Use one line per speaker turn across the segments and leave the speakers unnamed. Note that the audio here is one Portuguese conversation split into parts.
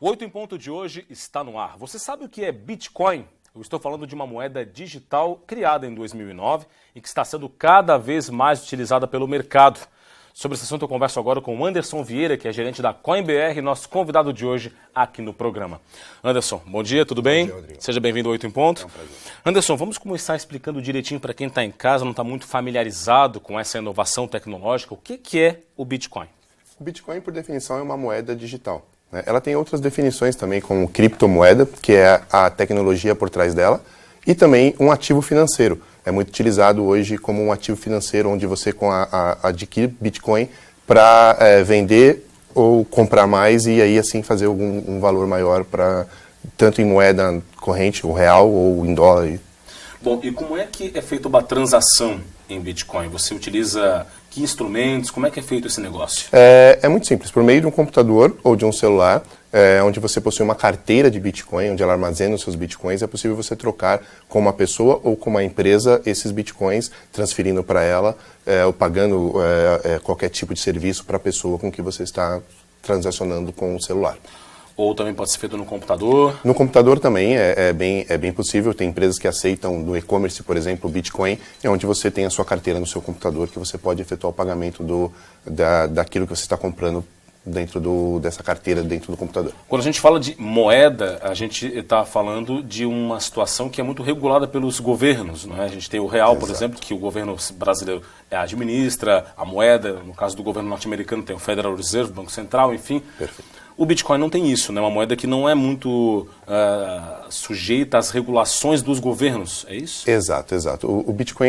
O 8 em ponto de hoje está no ar. Você sabe o que é Bitcoin? Eu estou falando de uma moeda digital criada em 2009 e que está sendo cada vez mais utilizada pelo mercado. Sobre esse assunto eu converso agora com o Anderson Vieira, que é gerente da CoinBR, nosso convidado de hoje aqui no programa. Anderson, bom dia, tudo bem?
Bom dia, Rodrigo.
Seja bem-vindo ao 8 em ponto.
É um prazer.
Anderson, vamos começar explicando direitinho para quem está em casa, não está muito familiarizado com essa inovação tecnológica. O que é o Bitcoin?
O Bitcoin, por definição, é uma moeda digital, né? Ela tem outras definições também, como criptomoeda, que é a tecnologia por trás dela, e também um ativo financeiro. É muito utilizado hoje como um ativo financeiro, onde você adquire Bitcoin para vender ou comprar mais e aí assim fazer um valor maior para tanto em moeda corrente, o real ou em dólar.
Bom, e como é que é feita uma transação em Bitcoin? Você utiliza que instrumentos? Como é que é feito esse negócio?
É muito simples. Por meio de um computador ou de um celular, onde você possui uma carteira de Bitcoin, onde ela armazena os seus Bitcoins, é possível você trocar com uma pessoa ou com uma empresa esses Bitcoins, transferindo para ela ou pagando qualquer tipo de serviço para a pessoa com que você está transacionando com o celular.
Ou também pode ser feito no computador?
No computador também é bem possível. Tem empresas que aceitam no e-commerce, por exemplo, o Bitcoin, onde você tem a sua carteira no seu computador, que você pode efetuar o pagamento daquilo que você está comprando dentro dessa carteira, dentro do computador.
Quando a gente fala de moeda, a gente está falando de uma situação que é muito regulada pelos governos, não é? A gente tem o real, por exemplo, que o governo brasileiro administra, a moeda, no caso do governo norte-americano tem o Federal Reserve, Banco Central, enfim.
Perfeito.
O Bitcoin não tem isso, né? Uma moeda que não é muito sujeita às regulações dos governos, é isso?
Exato. O Bitcoin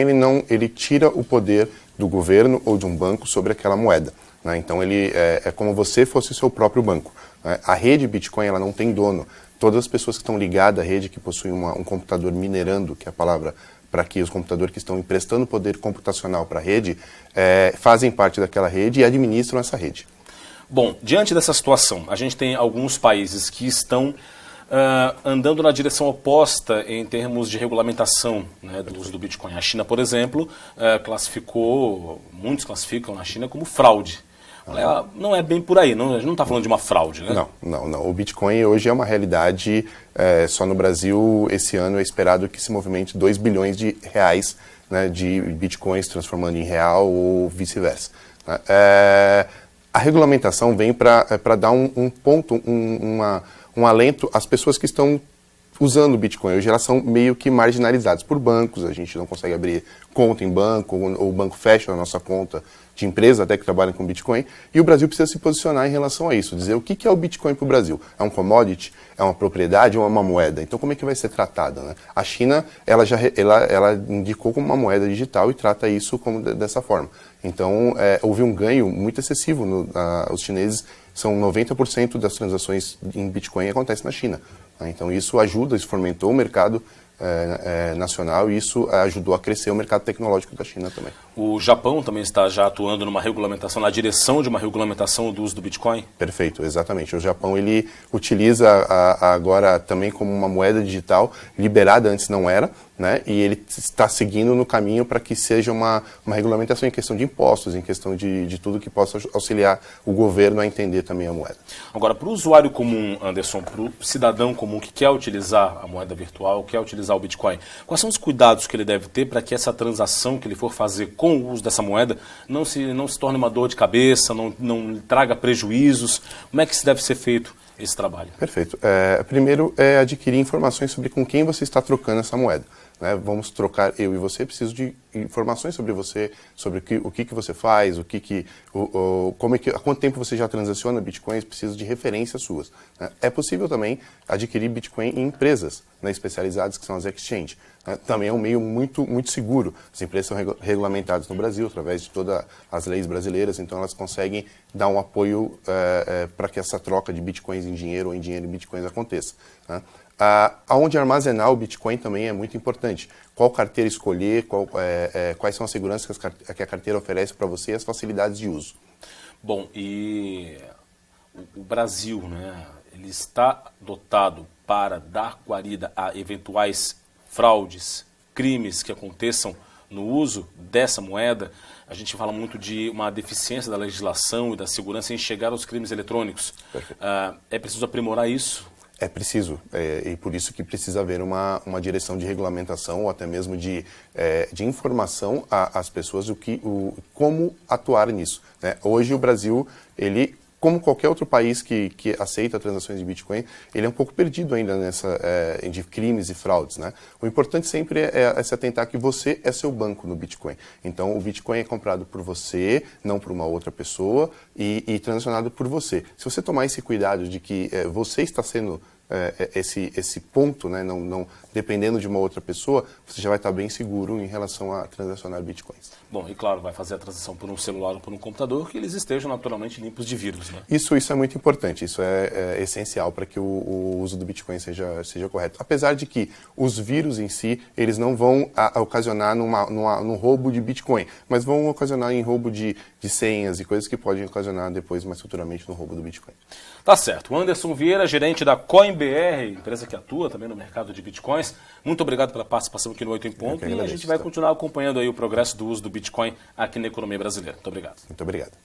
ele tira o poder do governo ou de um banco sobre aquela moeda, né? Então ele é como você fosse o seu próprio banco, né? A rede Bitcoin ela não tem dono. Todas as pessoas que estão ligadas à rede, que possuem um computador minerando, que é a palavra para que os computadores que estão emprestando poder computacional para a rede, fazem parte daquela rede e administram essa rede.
Bom, diante dessa situação, a gente tem alguns países que estão andando na direção oposta em termos de regulamentação, né, do uso do Bitcoin. A China, por exemplo, muitos classificam a China como fraude. Não é bem por aí, a gente não está falando de uma fraude, né?
Não. O Bitcoin hoje é uma realidade. Só no Brasil, esse ano, é esperado que se movimente 2 bilhões de reais, né, de Bitcoins transformando em real ou vice-versa, né? A regulamentação vem para dar um ponto, um alento às pessoas que estão usando o Bitcoin. Hoje elas são meio que marginalizadas por bancos, a gente não consegue abrir conta em banco, ou o banco fecha a nossa conta de empresa até que trabalham com Bitcoin, e o Brasil precisa se posicionar em relação a isso, dizer o que é o Bitcoin para o Brasil. É um commodity? É uma propriedade ou é uma moeda? Então como é que vai ser tratada, né? A China, ela indicou como uma moeda digital e trata isso dessa forma. Então houve um ganho muito excessivo. Os chineses são 90% das transações em Bitcoin acontecem na China, né? Então isso fomentou o mercado nacional, e isso ajudou a crescer o mercado tecnológico da China também.
O Japão também está já atuando numa regulamentação, na direção de uma regulamentação do uso do Bitcoin?
Perfeito, exatamente. O Japão ele utiliza agora também como uma moeda digital, liberada antes não era, né? E ele está seguindo no caminho para que seja uma regulamentação em questão de impostos, em questão de tudo que possa auxiliar o governo a entender também a moeda.
Agora, para o usuário comum, Anderson, para o cidadão comum que quer utilizar a moeda virtual, quer utilizar o Bitcoin, quais são os cuidados que ele deve ter para que essa transação que ele for fazer com o uso dessa moeda não se torne uma dor de cabeça, não traga prejuízos? Como é que deve ser feito esse trabalho?
Perfeito. Primeiro é adquirir informações sobre com quem você está trocando essa moeda, né? Vamos trocar, eu e você, preciso de informações sobre você, sobre o que você faz, há quanto tempo você já transaciona bitcoins, preciso de referências suas, né? É possível também adquirir Bitcoin em empresas, né, especializadas, que são as exchange, né? Também é um meio muito, muito seguro. As empresas são regulamentadas no Brasil através de todas as leis brasileiras, então elas conseguem dar um apoio para que essa troca de bitcoins em dinheiro ou em dinheiro em bitcoins aconteça, né? Aonde armazenar o Bitcoin também é muito importante. Qual carteira escolher, quais são as seguranças que a carteira oferece para você e as facilidades de uso.
Bom, e o Brasil, né, ele está dotado para dar guarida a eventuais fraudes, crimes que aconteçam no uso dessa moeda. a gente fala muito de uma deficiência da legislação e da segurança em chegar aos crimes eletrônicos. É preciso aprimorar isso?
É preciso, e por isso que precisa haver uma direção de regulamentação ou até mesmo de informação às pessoas como atuar nisso, né? Hoje o Brasil, ele, como qualquer outro país que aceita transações de Bitcoin, ele é um pouco perdido ainda de crimes e fraudes, né? O importante sempre é se atentar que você é seu banco no Bitcoin. Então, o Bitcoin é comprado por você, não por uma outra pessoa, e transacionado por você. Se você tomar esse cuidado de que você está sendo esse ponto, né, não dependendo de uma outra pessoa, você já vai estar bem seguro em relação a transacionar bitcoins.
Bom, e claro, vai fazer a transação por um celular ou por um computador, que eles estejam naturalmente limpos de vírus, né?
Isso é muito importante, isso é essencial para que o uso do Bitcoin seja correto. Apesar de que os vírus em si, eles não vão ocasionar num roubo de Bitcoin, mas vão ocasionar em roubo de senhas e coisas que podem ocasionar depois, mais futuramente, no roubo do Bitcoin.
Tá certo. O Anderson Vieira, gerente da CoinBR, empresa que atua também no mercado de Bitcoins. Muito obrigado pela participação aqui no 8 em Ponto. E a gente vai continuar acompanhando aí o progresso do uso do Bitcoin aqui na economia brasileira. Muito obrigado.
Muito obrigado.